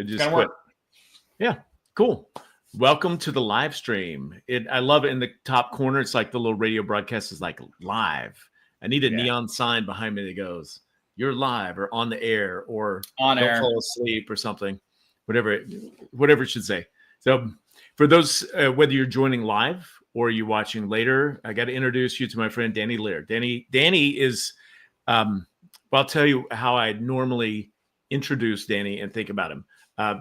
It just quit. Yeah, cool. Welcome to the live stream. I love it in the top corner. It's like the little radio broadcast is like live. I need a neon sign behind me that goes, "You're live," or "on the air," or "on "Don't air," fall asleep," or something. Whatever it should say. So, for those whether you're joining live or you're watching later, I got to introduce you to my friend Danny Lehr. Danny is. Well, I'll tell you how I normally introduce Danny and think about him.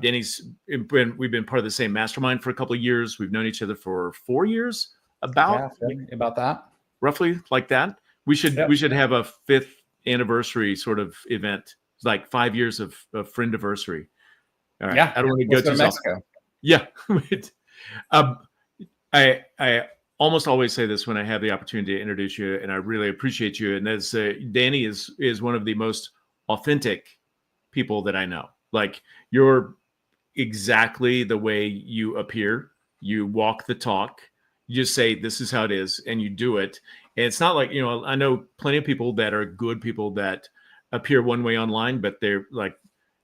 We've been part of the same mastermind for a couple of years. We've known each other for 4 years, about that, roughly like that. We should have a 5th anniversary sort of event. It's like 5 years of friendiversary. All right. Yeah, I don't want to go to Mexico. Yeah. I almost always say this when I have the opportunity to introduce you, and I really appreciate you. And as Danny is one of the most authentic people that I know. Like, you're exactly the way you appear. You walk the talk. You just say, this is how it is, and you do it. And it's not like, I know plenty of people that are good people that appear one way online, but they're like,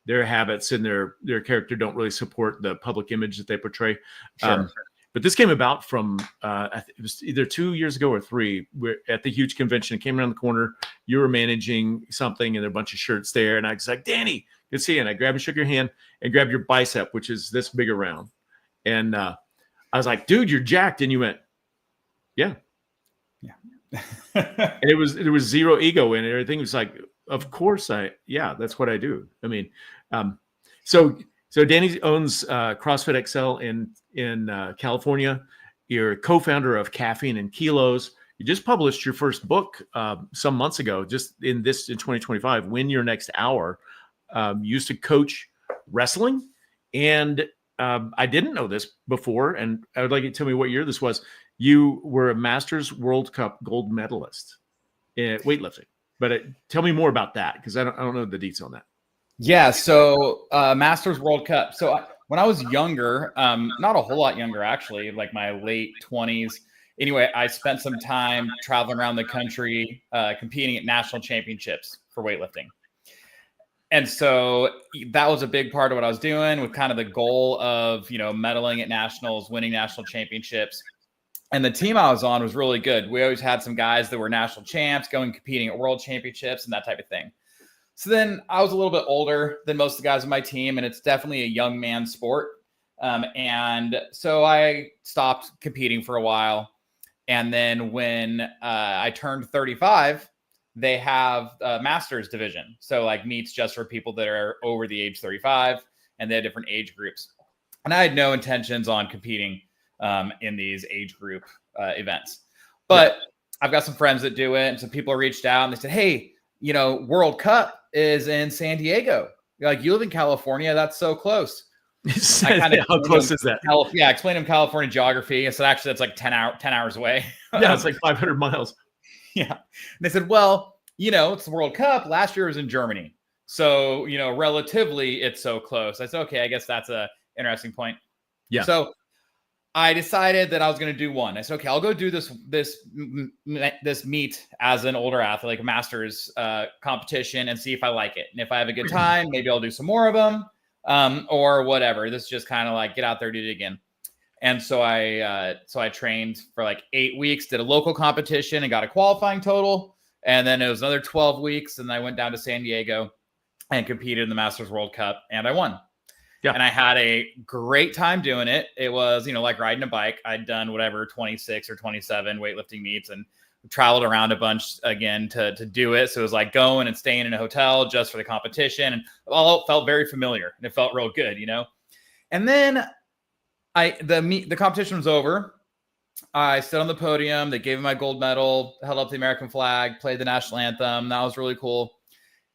their habits and their character don't really support the public image that they portray. Sure. But this came about from, it was either 2 years ago or 3. We're at the huge convention. It came around the corner. You were managing something, and there were a bunch of shirts there. And I was like, Danny, good to see you. And I grabbed and shook your hand and grabbed your bicep, which is this big around. And I was like, dude, you're jacked. And you went, yeah. And there was zero ego in it. Everything was like, of course that's what I do. I mean, so Danny owns CrossFit XL in California. You're a co-founder of Caffeine and Kilos. You just published your first book some months ago, just in 2025, Win Your Next Hour. You used to coach wrestling. And I didn't know this before, and I would like you to tell me what year this was. You were a Masters World Cup gold medalist in weightlifting. But tell me more about that, because I don't know the details on that. Yeah, so Masters World Cup. So when I was younger, not a whole lot younger, actually, like my late 20s. Anyway, I spent some time traveling around the country, competing at national championships for weightlifting. And so that was a big part of what I was doing, with kind of the goal of, medaling at nationals, winning national championships. And the team I was on was really good. We always had some guys that were national champs going competing at world championships and that type of thing. So then I was a little bit older than most of the guys on my team, and it's definitely a young man sport. And so I stopped competing for a while. And then when I turned 35, they have a Masters division. So like meets just for people that are over the age 35, and they have different age groups. And I had no intentions on competing in these age group events. But I've got some friends that do it. And some people reached out and they said, hey, World Cup is in San Diego. Like, you live in California. That's so close. How close is that? I explained to them California geography. I said, actually, that's like 10 hours away. Yeah, it's like 500 miles. Yeah. And they said, well, it's the World Cup. Last year was in Germany. So, relatively, it's so close. I said, okay, I guess that's a interesting point. Yeah. So I decided that I was going to do one. I said, okay, I'll go do this meet as an older athlete, like a Masters competition, and see if I like it. And if I have a good time, maybe I'll do some more of them or whatever. This is just kind of like, get out there, do it again. And so I trained for like 8 weeks, did a local competition and got a qualifying total. And then it was another 12 weeks. And I went down to San Diego and competed in the Masters World Cup, and I won. Yeah. And I had a great time doing it. It was, like riding a bike. I'd done 26 or 27 weightlifting meets and traveled around a bunch again to do it. So it was like going and staying in a hotel just for the competition, and all felt very familiar, and it felt real good, And then the competition was over. I stood on the podium. They gave me my gold medal, held up the American flag, played the national anthem. That was really cool.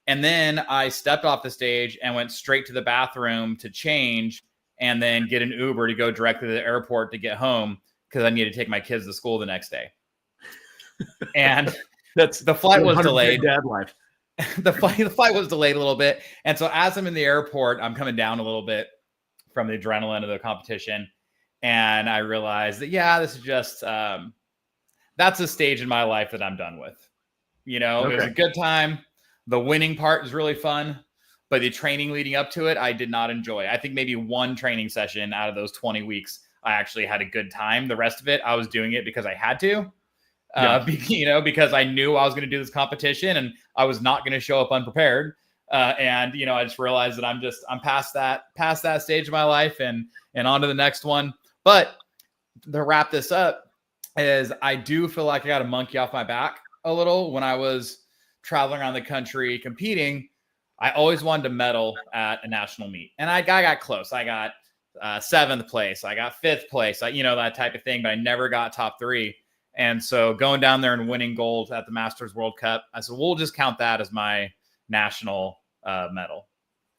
And then I stepped off the stage and went straight to the bathroom to change, and then get an Uber to go directly to the airport to get home, because I needed to take my kids to school the next day. And the flight was delayed. Dad life. The flight was delayed a little bit. And so as I'm in the airport, I'm coming down a little bit from the adrenaline of the competition. And I realized that, this is just, that's a stage in my life that I'm done with. It was a good time. The winning part is really fun, but the training leading up to it, I did not enjoy. I think maybe one training session out of those 20 weeks, I actually had a good time. The rest of it, I was doing it because I had to, because I knew I was going to do this competition and I was not going to show up unprepared. And I just realized that I'm past that stage of my life and on to the next one. But to wrap this up is I do feel like I got a monkey off my back a little when I was traveling around the country competing. I always wanted to medal at a national meet, and I got close. I got 7th place. I got 5th place. That type of thing, but I never got top 3. And so going down there and winning gold at the Masters World Cup, I said, we'll just count that as my national medal.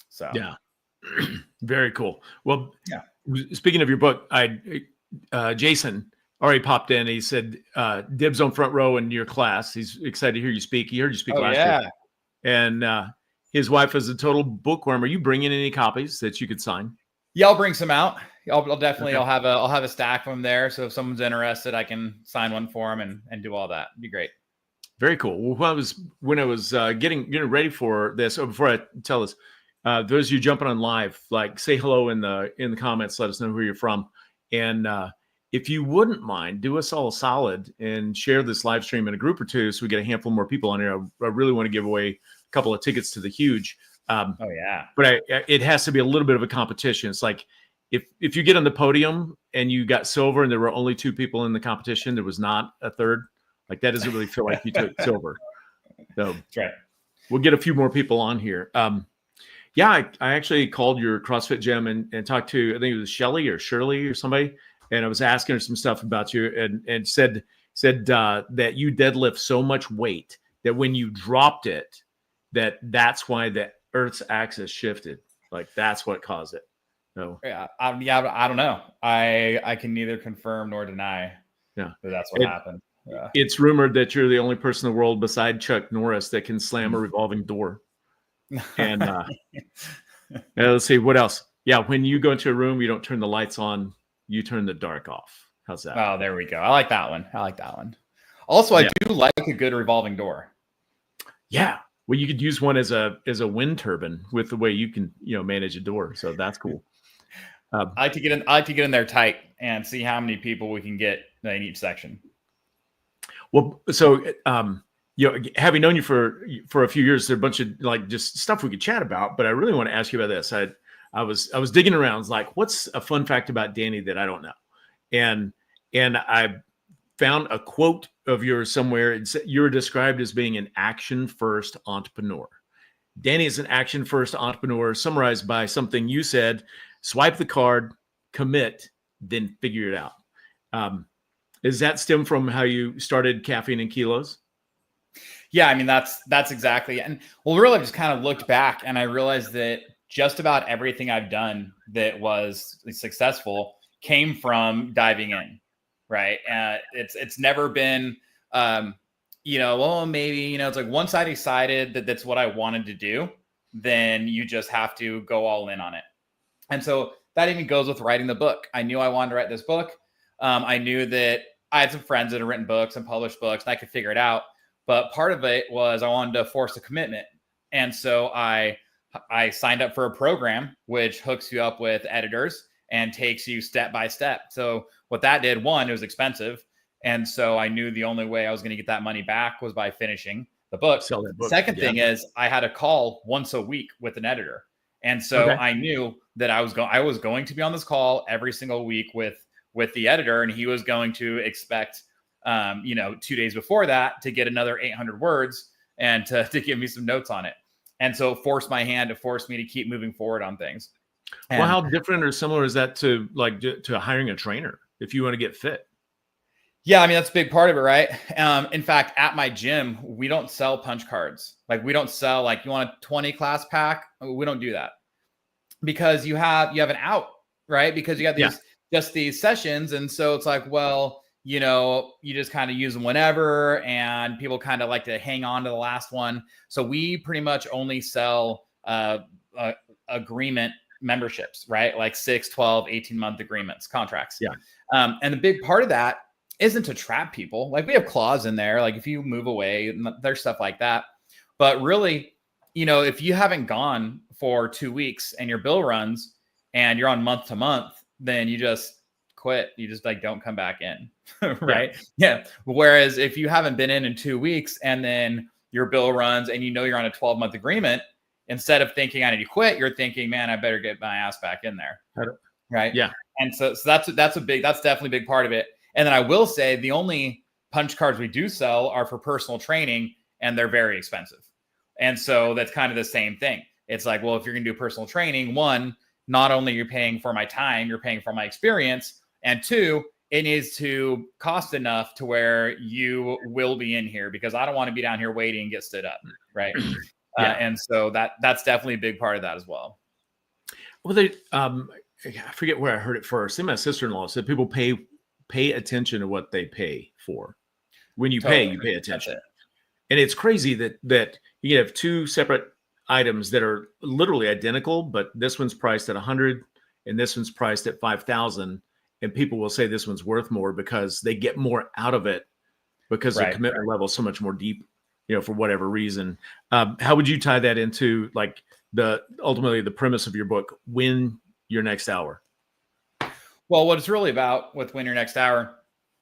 So yeah, very cool. Well, yeah. Speaking of your book, Jason already popped in. He said, dibs on front row in your class. He's excited to hear you speak. He heard you speak last year. And his wife is a total bookworm. Are you bringing any copies that you could sign? Yeah, I'll bring some out. I'll definitely, okay. I'll have a stack of them there. So if someone's interested, I can sign one for them and do all that. It'd be great. Very cool. Well, when I was getting ready for this, or before I tell this, those of you jumping on live, like say hello in the comments, let us know who you're from. And if you wouldn't mind, do us all a solid and share this live stream in a group or two so we get a handful more people on here. I really want to give away a couple of tickets to the Huge. Oh yeah. But it has to be a little bit of a competition. It's like if you get on the podium and you got silver and there were only 2 people in the competition, there was not a third. Like that doesn't really feel like you took silver. So that's right. We'll get a few more people on here. I actually called your CrossFit gym and talked to, I think it was Shirley or somebody. And I was asking her some stuff about you and said that you deadlift so much weight that when you dropped it, that's why the Earth's axis shifted. Like that's what caused it. So I don't know. I can neither confirm nor deny. Yeah, that's what happened. Yeah. It's rumored that you're the only person in the world beside Chuck Norris that can slam a revolving door. And let's see what else. Yeah, when you go into a room, you don't turn the lights on, you turn the dark off. How's that? Oh, there we go. I like that one. Also, I do like a good revolving door. Yeah. Well, you could use one as a wind turbine with the way you can manage a door. So that's cool. I like to get in there tight and see how many people we can get in each section. Well, so having known you for a few years, there's a bunch of like just stuff we could chat about. But I really want to ask you about this. I was digging around, like, what's a fun fact about Danny that I don't know? And I found a quote of yours somewhere. You're described as being an action-first entrepreneur. Danny is an action-first entrepreneur, summarized by something you said: swipe the card, commit, then figure it out. Does that stem from how you started Caffeine and Kilos? Yeah, I mean, that's exactly. And well, really, I just kind of looked back and I realized that just about everything I've done that was successful came from diving in, right? It's never been, well, maybe, it's like once I decided that that's what I wanted to do, then you just have to go all in on it. And so that even goes with writing the book. I knew I wanted to write this book. I knew that I had some friends that had written books and published books, and I could figure it out. But part of it was I wanted to force a commitment. And so I signed up for a program which hooks you up with editors and takes you step by step. So what that did, one, it was expensive. And so I knew the only way I was going to get that money back was by finishing the book. Sell that book. Second thing is I had a call once a week with an editor. And so I knew that I was going to be on this call every single week with the editor, and he was going to expect 2 days before that to get another 800 words and to give me some notes on it. And so it forced my hand, it forced me to keep moving forward on things. And well, how different or similar is that to hiring a trainer if you want to get fit? Yeah, I mean, that's a big part of it, right? In fact, at my gym, we don't sell punch cards. Like we don't sell like, you want a 20 class pack? We don't do that because you have an out, right? Because you got just these sessions. And so it's like, well, you just kind of use them whenever, and people kind of like to hang on to the last one. So we pretty much only sell agreement memberships, right? Like 6, 12, 18-month agreements, contracts. Yeah. And the big part of that isn't to trap people. Like we have clause in there, like if you move away, there's stuff like that. But really, if you haven't gone for 2 weeks and your bill runs and you're on month to month, then you just quit. You just like don't come back in. Right. Yeah. Whereas if you haven't been in 2 weeks and then your bill runs and you know you're on a 12-month agreement, instead of thinking I need to quit, you're thinking, man, I better get my ass back in there. Right. Yeah. And so that's definitely a big part of it. And then I will say the only punch cards we do sell are for personal training, and they're very expensive. And so that's kind of the same thing. It's like, well, if you're going to do personal training, one, not only you're paying for my time, you're paying for my experience. And two, it needs to cost enough to where you will be in here, because I don't want to be down here waiting and get stood up. Right. And so that's definitely a big part of that as well. Well, I forget where I heard it first. I think my sister-in-law said people pay attention to what they pay for. When you pay, you pay attention. And it's crazy that you have two separate items that are literally identical, but this one's priced at 100 and this one's priced at 5,000. And people will say this one's worth more because they get more out of it because the commitment level is so much more deep, for whatever reason. How would you tie that into like ultimately the premise of your book, Win Your Next Hour? Well, what it's really about with Win Your Next Hour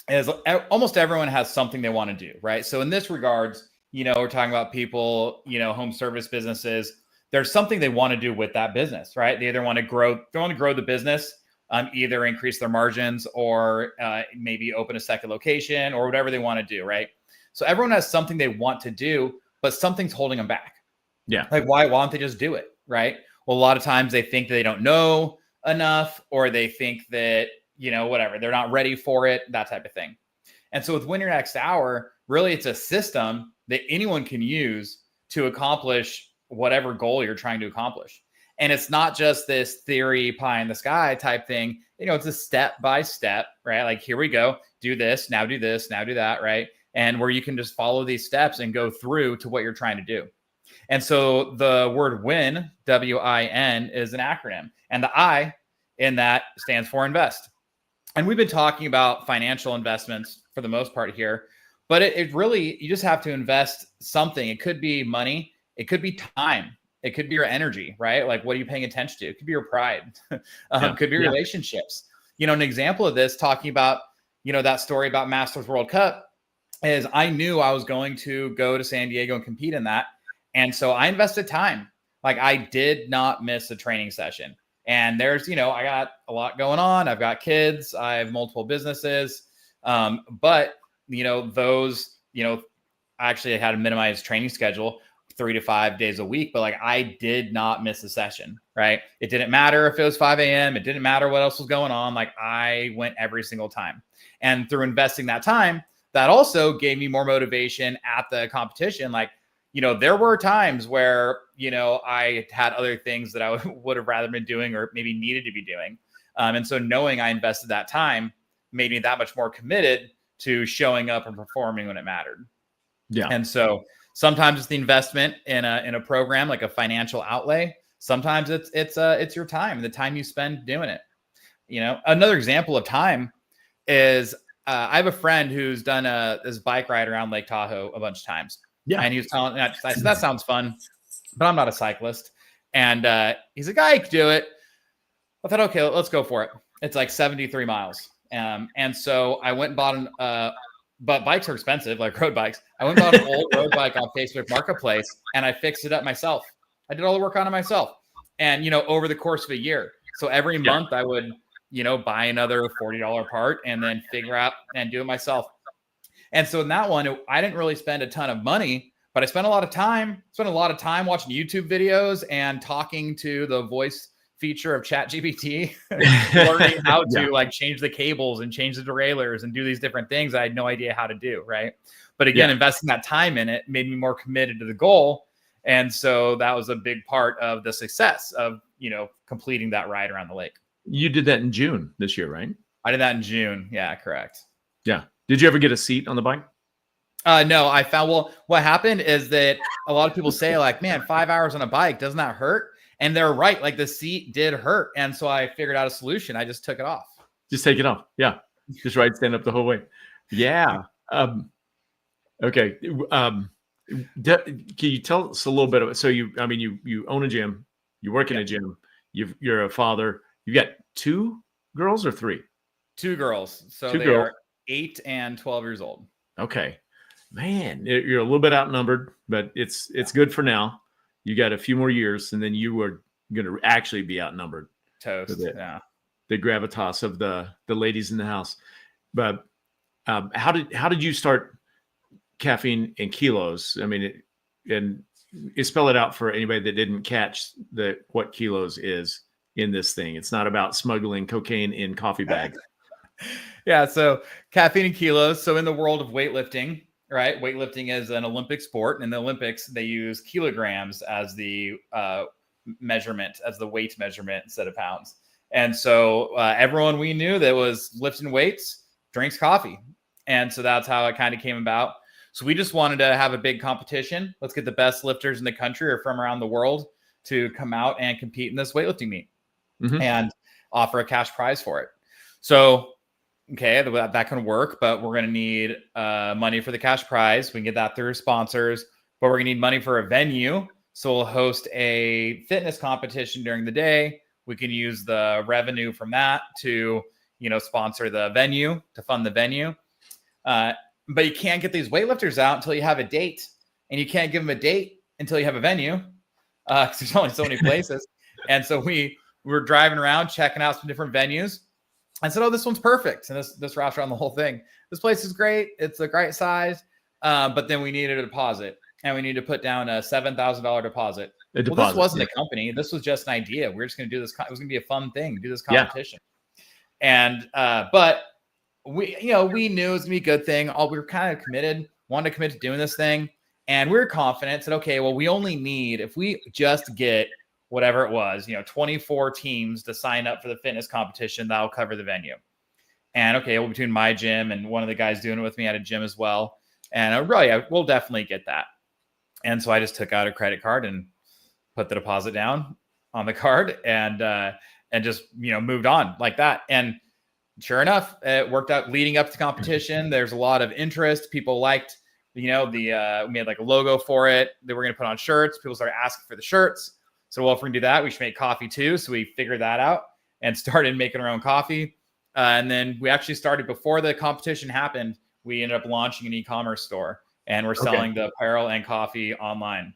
is almost everyone has something they want to do, right? So in this regards, we're talking about people, home service businesses. There's something they want to do with that business, right? They either want to grow the business, either increase their margins or maybe open a second location or whatever they want to do, right? So everyone has something they want to do, but something's holding them back. Yeah. Like, why don't they just do it, right? Well, a lot of times they think they don't know enough, or they think that, whatever, they're not ready for it, that type of thing. And so with Win Your Next Hour, really it's a system that anyone can use to accomplish whatever goal you're trying to accomplish. And it's not just this theory pie in the sky type thing. It's a step by step, right? Like, here we go, do this, now do that, right? And where you can just follow these steps and go through to what you're trying to do. And so the word win, W-I-N, is an acronym. And the I in that stands for invest. And we've been talking about financial investments for the most part here, but it really, you just have to invest something. It could be money. It could be time. It could be your energy, right? Like, what are you paying attention to? It could be your pride. It could be relationships. An example of this, talking about, that story about Masters World Cup, is I knew I was going to go to San Diego and compete in that. And so I invested time. Like, I did not miss a training session. And there's, I got a lot going on. I've got kids. I have multiple businesses. But, those, I actually had a minimized training schedule, 3 to 5 days a week. But like, I did not miss a session, right? It didn't matter if it was 5 a.m. It didn't matter what else was going on. Like, I went every single time. And through investing that time, that also gave me more motivation at the competition. Like, there were times where, I had other things that I would have rather been doing or maybe needed to be doing. And so knowing I invested that time made me that much more committed to showing up and performing when it mattered. Yeah. And so sometimes it's the investment in a program, like a financial outlay. Sometimes it's your time, the time you spend doing it. Another example of time is I have a friend who's done this bike ride around Lake Tahoe a bunch of times. Yeah. And he was telling me, I said, that sounds fun, but I'm not a cyclist. And he's like, I could do it. I thought, okay, let's go for it. It's like 73 miles. And so I went and bought but bikes are expensive, like road bikes. I went and bought an old road bike on Facebook Marketplace, and I fixed it up myself. I did all the work on it myself. And, over the course of a year. So every month I would, buy another $40 part and then figure out and do it myself. And so in that one, I didn't really spend a ton of money, but I spent a lot of time watching YouTube videos and talking to the voice feature of ChatGPT, learning how to like change the cables and change the derailleurs and do these different things I had no idea how to do. Right. But again, investing that time in it made me more committed to the goal. And so that was a big part of the success of, completing that ride around the lake. You did that in June this year, right? I did that in June. Yeah, correct. Yeah. Did you ever get a seat on the bike? No, I found, what happened is that a lot of people say like, man, 5 hours on a bike, doesn't that hurt? And they're right. Like, the seat did hurt. And so I figured out a solution. I just took it off. Just take it off. Yeah. Just stand up the whole way. Yeah. Okay. Can you tell us a little bit about, so you own a gym You work in a gym. You're a father. You got 2 girls or 3? 2 girls. So 2 they girls. are 8 and 12 years old. Okay, man, you're a little bit outnumbered, but it's good for now. You got a few more years, and then you are going to actually be outnumbered. Toast. The gravitas of the ladies in the house. But how did you start Caffeine and Kilos? I mean, and you spell it out for anybody that didn't catch what Kilos is in this thing. It's not about smuggling cocaine in coffee bags. Yeah. So Caffeine and Kilos. So in the world of weightlifting, right? Weightlifting is an Olympic sport. And in the Olympics, they use kilograms as the measurement, as the weight measurement instead of pounds. And so everyone we knew that was lifting weights drinks coffee. And so that's how it kind of came about. So we just wanted to have a big competition. Let's get the best lifters in the country or from around the world to come out and compete in this weightlifting meet and offer a cash prize for it. So, okay, that can work, but we're going to need money for the cash prize. We can get that through sponsors, but we're going to need money for a venue. So we'll host a fitness competition during the day. We can use the revenue from that to, sponsor the venue, to fund the venue. But you can't get these weightlifters out until you have a date, and you can't give them a date until you have a venue because there's only so many places. And so we were driving around, checking out some different venues. I said, "Oh, this one's perfect." And this restaurant, the whole thing. This place is great. It's a great size. But then we needed a deposit, and we needed to put down a $7,000 deposit. Well, this wasn't a company. This was just an idea. We were just going to do this. It was going to be a fun thing, do this competition. Yeah. And but we knew it was going to be a good thing. We were kind of wanted to commit to doing this thing. And we were confident, said, okay, well, we only need, if we just get whatever it was, 24 teams to sign up for the fitness competition, that'll cover the venue. And okay, well, between my gym and one of the guys doing it with me at a gym as well. And we'll definitely get that. And so I just took out a credit card and put the deposit down on the card and just, moved on like that. And sure enough, it worked out leading up to the competition. There's a lot of interest. People liked, we made like a logo for it that we're going to put on shirts. People started asking for the shirts. So, well, if we're going to do that, we should make coffee too. So we figured that out and started making our own coffee. And then we actually started before the competition happened. We ended up launching an e-commerce store, and we're selling the apparel and coffee online.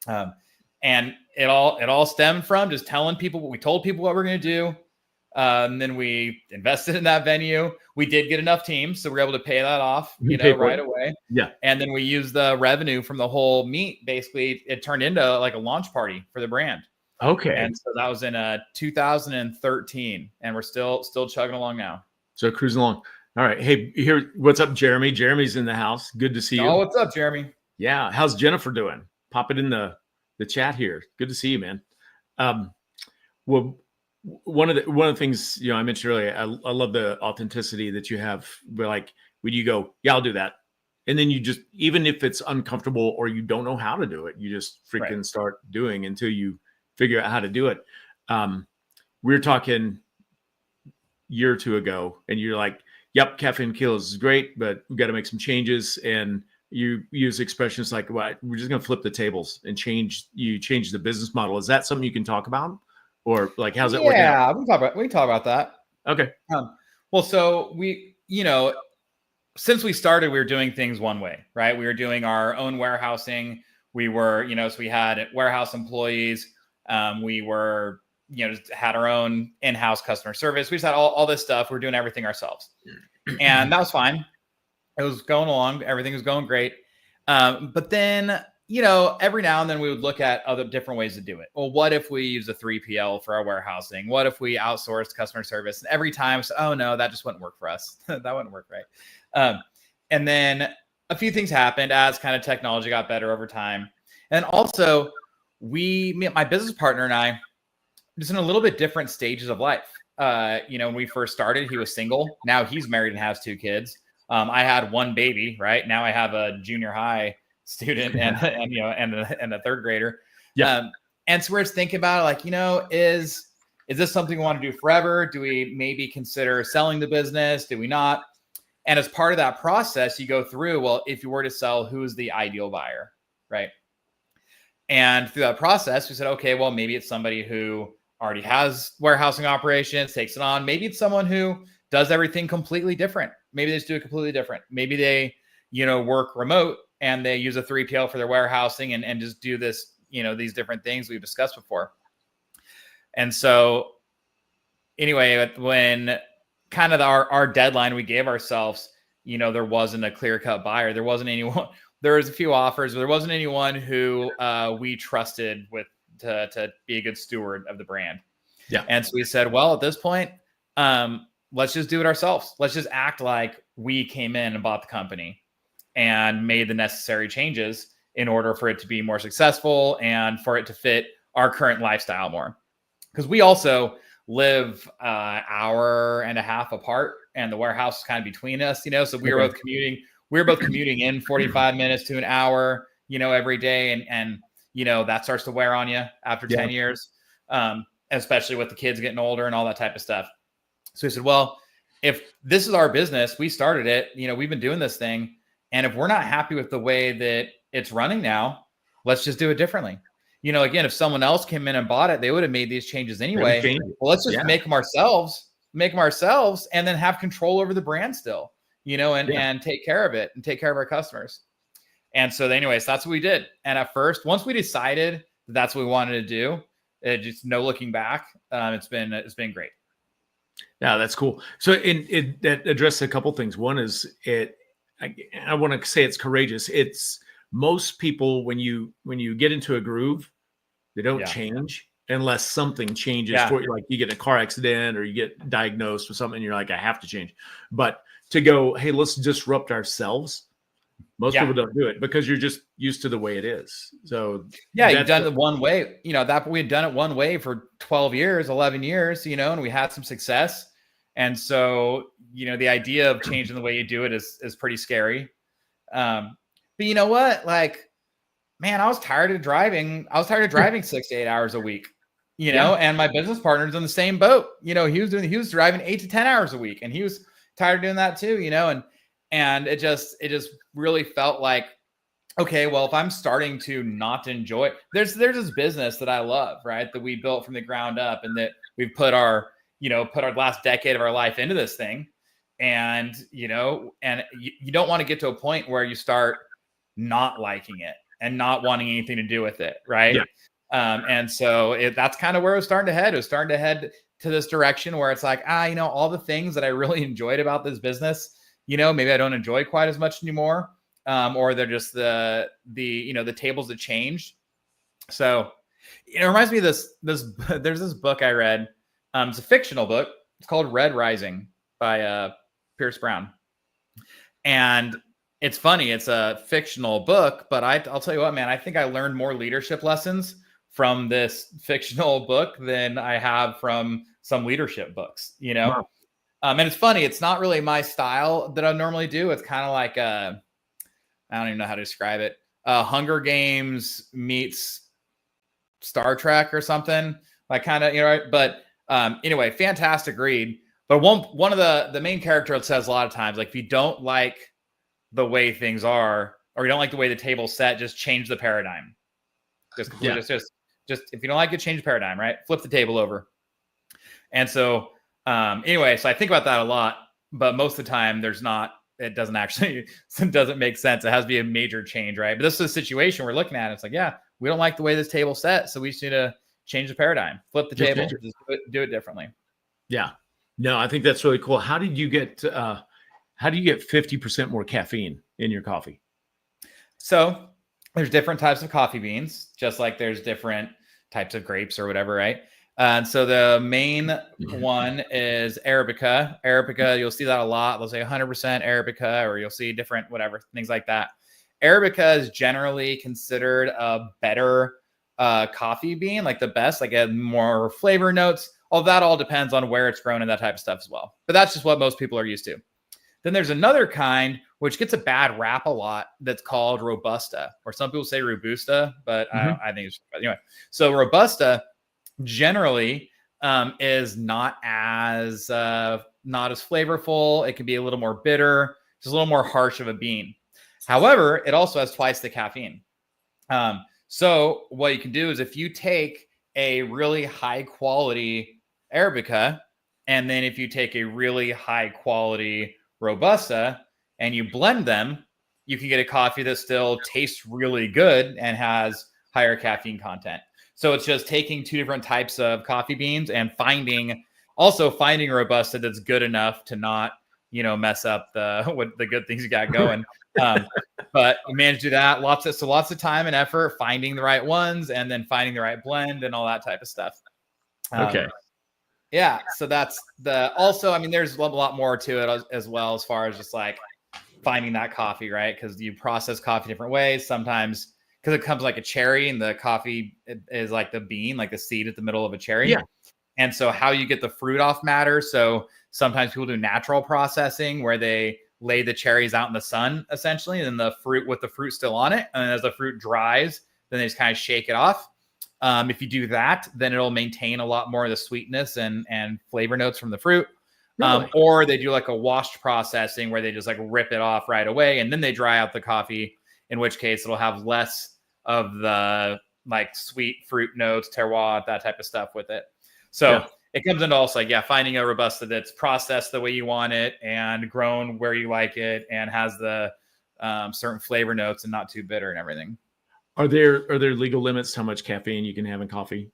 And it all stemmed from just telling people we told people what we're going to do. And then we invested in that venue. We did get enough teams, so we were able to pay that off, right away. Yeah. And then we used the revenue from the whole meet. Basically, it turned into like a launch party for the brand. Okay. And so that was in 2013, and we're still chugging along now. So cruising along. All right. Hey, here, what's up, Jeremy? Jeremy's in the house. Good to see you. Oh, what's up, Jeremy? Yeah. How's Jennifer doing? Pop it in the chat here. Good to see you, man. Well, one of the things I mentioned earlier, I love the authenticity that you have. Where like when you go, yeah, I'll do that, and then you just, even if it's uncomfortable or you don't know how to do it, you just freaking start doing until you figure out how to do it. We were talking a year or two ago, and you're like, "Yep, Caffeine Kilos is great, but we got to make some changes." And you use expressions like, "Well, we're just going to flip the tables and change the business model." Is that something you can talk about? Or like, how's it working out? Yeah, we can talk about that. Okay. Well, so we, since we started, we were doing things one way, right? We were doing our own warehousing. We were, so we had warehouse employees. We were, just had our own in-house customer service. We just had all this stuff. We were doing everything ourselves. And that was fine. It was going along. Everything was going great. But then, every now and then we would look at other different ways to do it. Well, what if we use a 3PL for our warehousing? What if we outsourced customer service? And every time, oh no, that just wouldn't work for us. That wouldn't work right. And then a few things happened as kind of technology got better over time. And also my business partner and I, just in a little bit different stages of life. When we first started, he was single. Now he's married and has 2 kids. I had 1 baby, right? Now I have a junior high student and a 3rd grader. Yeah. And so we're just thinking about it, like, is this something we want to do forever? Do we maybe consider selling the business? Do we not? And as part of that process, you go through, well, if you were to sell, who's the ideal buyer, right? And through that process, we said, okay, well, maybe it's somebody who already has warehousing operations, takes it on. Maybe it's someone who does everything completely different. Maybe they just do it completely different. Maybe they, work remote and they use a 3PL for their warehousing and just do this, these different things we've discussed before. And so anyway, when kind of our deadline we gave ourselves, there wasn't a clear-cut buyer. There wasn't anyone. There was a few offers, but there wasn't anyone who we trusted with to be a good steward of the brand. Yeah. And so we said, well, at this point, let's just do it ourselves. Let's just act like we came in and bought the company and made the necessary changes in order for it to be more successful and for it to fit our current lifestyle more. Because we also live an hour and a half apart, and the warehouse is kind of between us, so we were both commuting. We were both commuting in 45 minutes to an hour, every day. And that starts to wear on you after 10 years, especially with the kids getting older and all that type of stuff. So we said, well, if this is our business, we started it, we've been doing this thing. And if we're not happy with the way that it's running now, let's just do it differently. Again, if someone else came in and bought it, they would have made these changes anyway. Well, let's just make them ourselves, and then have control over the brand still, and take care of it and take care of our customers. And so anyways, that's what we did. And at first, once we decided that that's what we wanted to do, just no looking back. It's been great. Yeah, that's cool. So that addresses a couple things. One is I want to say it's courageous. It's most people, when you get into a groove, they don't change unless something changes for you. Like you get in a car accident or you get diagnosed with something and you're like, I have to change. But to go, hey, let's disrupt ourselves. Most people don't do it because you're just used to the way it is. So you've done it one way, that we had done it one way for 12 years, 11 years, and we had some success. And so, the idea of changing the way you do it is pretty scary. But you know what? Like, man, I was tired of driving 6 to 8 hours a week, and my business partner's in the same boat. He was driving 8 to 10 hours a week, and he was tired of doing that too, and it just really felt like, okay, well, if I'm starting to not enjoy it, there's this business that I love, right? That we built from the ground up and that we've put our last decade of our life into this thing. And, you don't want to get to a point where you start not liking it and not wanting anything to do with it. Right. Yeah. And so that's kind of where it was starting to head. It was starting to head to this direction where it's like, all the things that I really enjoyed about this business, maybe I don't enjoy quite as much anymore. Or they're just the tables that changed. So it reminds me of this, there's this book I read. It's a fictional book. It's called Red Rising by Pierce Brown. And it's funny. It's a fictional book, but I'll tell you what, man, I think I learned more leadership lessons from this fictional book than I have from some leadership books, Wow. And it's funny. It's not really my style that I normally do. It's kind of like I don't even know how to describe it. Hunger Games meets Star Trek or something, like kind of, right? But anyway, fantastic read. But one of the main characters says a lot of times, like, if you don't like the way things are, or you don't like the way the table's set, just change the paradigm. Just if you don't like it, change the paradigm, right? Flip the table over. And so anyway, so I think about that a lot, but most of the time it doesn't make sense. It has to be a major change, right? But this is a situation we're looking at. It's like, we don't like the way this table's set, so we just need to change the paradigm, flip the table, just do it differently. Yeah. No, I think that's really cool. How do you get 50% more caffeine in your coffee? So there's different types of coffee beans, just like there's different types of grapes or whatever, right? And so the main one is Arabica. Arabica, you'll see that a lot. They'll say 100% Arabica, or you'll see different whatever, things like that. Arabica is generally considered a better coffee bean, like the best, like a more flavor notes. All that all depends on where it's grown and that type of stuff as well. But that's just what most people are used to. Then there's another kind which gets a bad rap a lot that's called Robusta, or some people say Robusta, but I think it's anyway. So Robusta generally is not as flavorful. It can be a little more bitter, just a little more harsh of a bean. However, it also has twice the caffeine. So what you can do is if you take a really high quality Arabica, and then if you take a really high quality Robusta and you blend them, you can get a coffee that still tastes really good and has higher caffeine content. So it's just taking two different types of coffee beans and finding a Robusta that's good enough to not, mess up the good things you got going. But we managed to do that. Lots of time and effort finding the right ones and then finding the right blend and all that type of stuff. Okay. Yeah. So that's also, I mean, there's a lot more to it as well, as far as just like finding that coffee, right? Because you process coffee different ways. Sometimes because it comes like a cherry and the coffee is like the bean, like the seed at the middle of a cherry. Yeah. And so how you get the fruit off matters. So sometimes people do natural processing where they lay the cherries out in the sun essentially, and then the fruit with the fruit still on it. And then as the fruit dries, then they just kind of shake it off. If you do that, then it'll maintain a lot more of the sweetness and flavor notes from the fruit. Really? Or they do like a washed processing where they just like rip it off right away and then they dry out the coffee, in which case it'll have less of the like sweet fruit notes, terroir, that type of stuff with it. So it comes into also like, finding a Robusta that's processed the way you want it and grown where you like it and has the certain flavor notes and not too bitter and everything. Are there legal limits to how much caffeine you can have in coffee?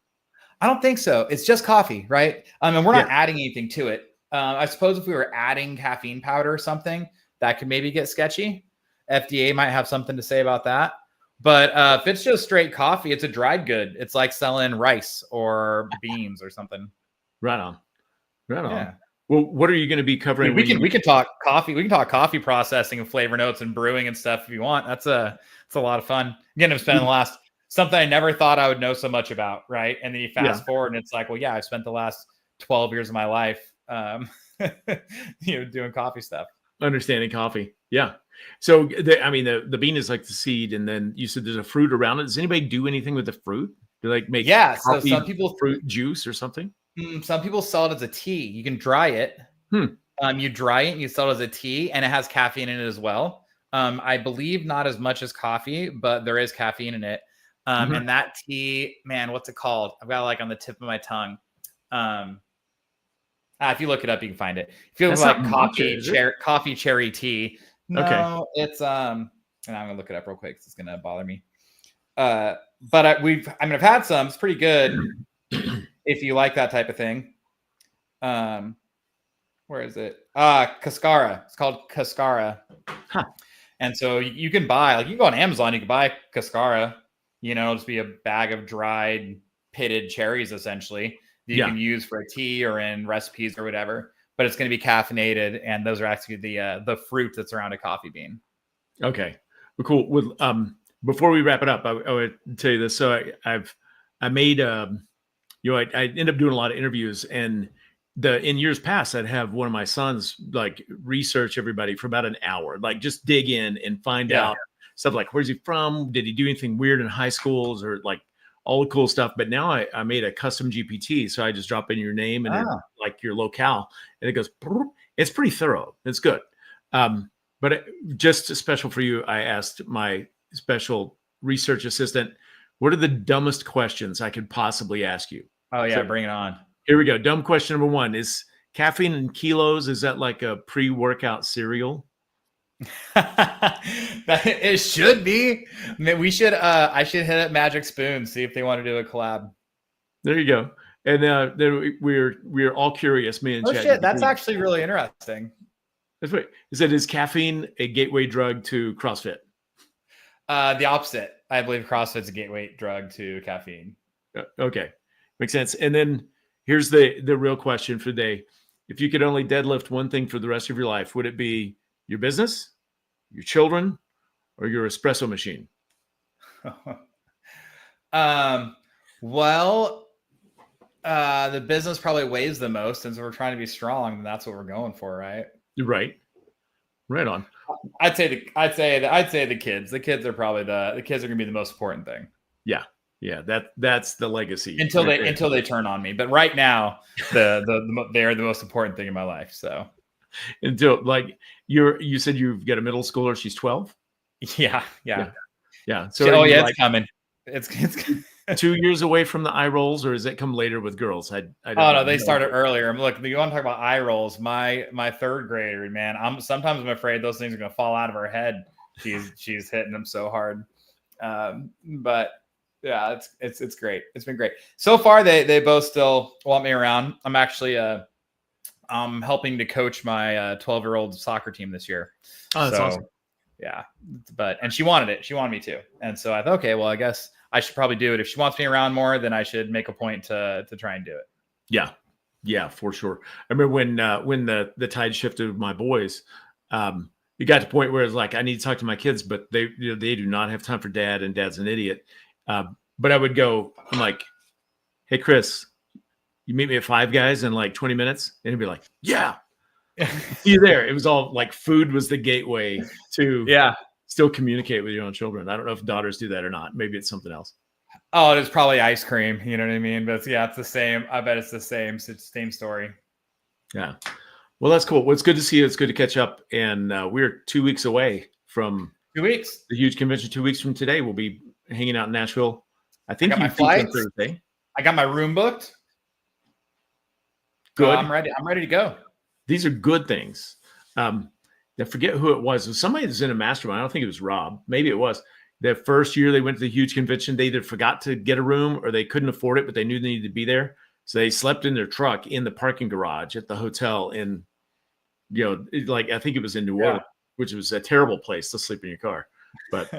I don't think so. It's just coffee, right? And we're not adding anything to it. I suppose if we were adding caffeine powder or something, that could maybe get sketchy. FDA might have something to say about that. But if it's just straight coffee, it's a dried good. It's like selling rice or beans or something. Right on. Yeah. Well, what are you going to be covering? We can talk coffee. We can talk coffee processing and flavor notes and brewing and stuff if you want. It's a lot of fun. Again, I'm spending something I never thought I would know so much about, right? And then you fast forward and it's like, well, I've spent the last 12 years of my life doing coffee stuff. Understanding coffee. Yeah. So the bean is like the seed, and then you said there's a fruit around it. Does anybody do anything with the fruit? Do they make so some people fruit juice or something? Some people sell it as a tea. You can dry it. You dry it and you sell it as a tea, and it has caffeine in it as well. I believe not as much as coffee, but there is caffeine in it. And that tea, man, what's it called? I've got it like on the tip of my tongue. If you look it up, you can find it. It feels like coffee cherry tea. No, it's and I'm gonna look it up real quick because it's gonna bother me. But I've had some. It's pretty good if you like that type of thing. Where is it? Cascara. It's called Cascara. Huh. And so you can buy, like, you can go on Amazon, you can buy Cascara. It'll just be a bag of dried pitted cherries essentially that you can use for a tea or in recipes or whatever. But it's going to be caffeinated, and those are actually the fruit that's around a coffee bean. Okay, well, cool. With before we wrap it up, I would tell you this. So I made I end up doing a lot of interviews, and in years past, I'd have one of my sons like research everybody for about an hour, like just dig in and find out stuff like where's he from, did he do anything weird in high schools, or like all the cool stuff. But now I made a custom GPT. So I just drop in your name and like your locale, and it goes, it's pretty thorough. It's good. But just special for you, I asked my special research assistant, what are the dumbest questions I could possibly ask you? Oh yeah. So, bring it on. Here we go. Dumb question number 1 is caffeine in kilos. Is that like a pre-workout cereal? It should be. I mean, we should. I should hit up Magic Spoon, see if they want to do a collab. There you go. And then we're all curious. Me and Chad. Shit, that's actually really interesting. That's right. Is caffeine a gateway drug to CrossFit? The opposite. I believe CrossFit's a gateway drug to caffeine. Okay, makes sense. And then here's the real question for the day: if you could only deadlift one thing for the rest of your life, would it be your business, your children, or your espresso machine? Well, the business probably weighs the most, since we're trying to be strong, and that's what we're going for, right? Right on. I'd say the kids. The kids are probably the kids are going to be the most important thing. Yeah, that's the legacy until they turn on me. But right now, they are the most important thing in my life. So until like you said you've got a middle schooler, she's 12. Yeah. So it's coming. It's 2 years away from the eye rolls, or does it come later with girls? I don't oh no, know. they started earlier. Look, you want to talk about eye rolls? My third grader, man. I'm afraid those things are gonna fall out of her head. She's hitting them so hard. But yeah, it's great. It's been great so far. They both still want me around. I'm actually I'm helping to coach my 12-year-old soccer team this year. Oh, that's awesome. Yeah, and she wanted it. She wanted me to, and so I thought, okay, well, I guess I should probably do it. If she wants me around more, then I should make a point to try and do it. Yeah, for sure. I remember when the tide shifted with my boys, it got to the point where it's like I need to talk to my kids, but they do not have time for dad, and dad's an idiot. But I would go, I'm like, hey Chris, you meet me at Five Guys in like 20 minutes, and he'd be like, yeah. See you there. It was all like food was the gateway to still communicate with your own children. I don't know if daughters do that or not. Maybe it's something else. Oh, it's probably ice cream. You know what I mean? But yeah, it's the same. I bet it's the same. It's the same story. Yeah. Well, that's cool. Well, it's good to see you. It's good to catch up. And we're 2 weeks away from 2 weeks. The huge convention. 2 weeks from today, we'll be hanging out in Nashville. I think I got you my flights. on Thursday. I got my room booked. Good. I'm ready. I'm ready to go. These are good things. I forget who it was. It was somebody that's in a mastermind. I don't think it was Rob. Maybe it was. The first year they went to the huge convention, they either forgot to get a room or they couldn't afford it, but they knew they needed to be there. So they slept in their truck in the parking garage at the hotel in, like I think it was in New Orleans, which was a terrible place to sleep in your car. But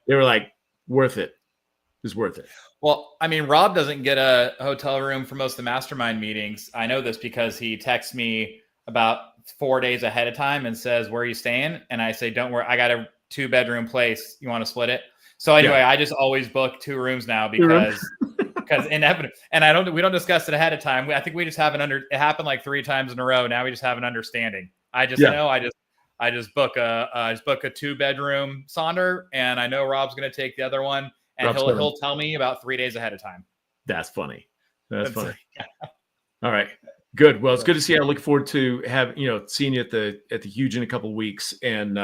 they were like, worth it. It's worth it. Well, I mean, Rob doesn't get a hotel room for most of the mastermind meetings. I know this because he texts me about 4 days ahead of time and says, where are you staying? And I say, don't worry, I got a 2-bedroom place. You want to split it? So anyway, I just always book 2 rooms now because inevitably, and we don't discuss it ahead of time. I think we just have it happened like 3 times in a row. Now we just have an understanding. I just know I just book a 2-bedroom Sonder, and I know Rob's going to take the other one, and he'll tell me about 3 days ahead of time. That's funny. That's funny. All right. Good. Well, it's good to see you. I look forward to seeing you at the huge in a couple of weeks. And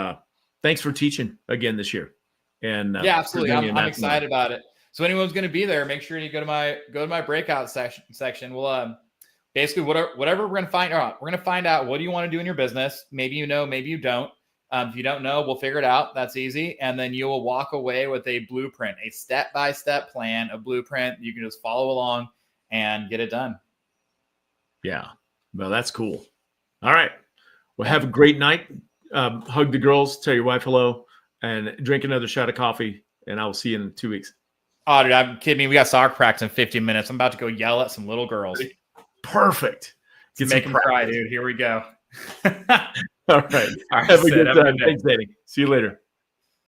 thanks for teaching again this year. And yeah, absolutely. I'm excited about it. So anyone's going to be there, make sure you go to my breakout section. We'll basically whatever we're going to find out. We're going to find out what do you want to do in your business. Maybe you know, maybe you don't. If you don't know, we'll figure it out. That's easy. And then you will walk away with a blueprint, a step-by-step plan, a blueprint. You can just follow along and get it done. Yeah. Well, that's cool. All right. Well, have a great night. Hug the girls, tell your wife hello, and drink another shot of coffee. And I will see you in 2 weeks. Oh, dude, I'm kidding. We got soccer practice in 15 minutes. I'm about to go yell at some little girls. Perfect. Make them cry, dude. Here we go. All right. Have a good time. Thanks, Danny. See you later.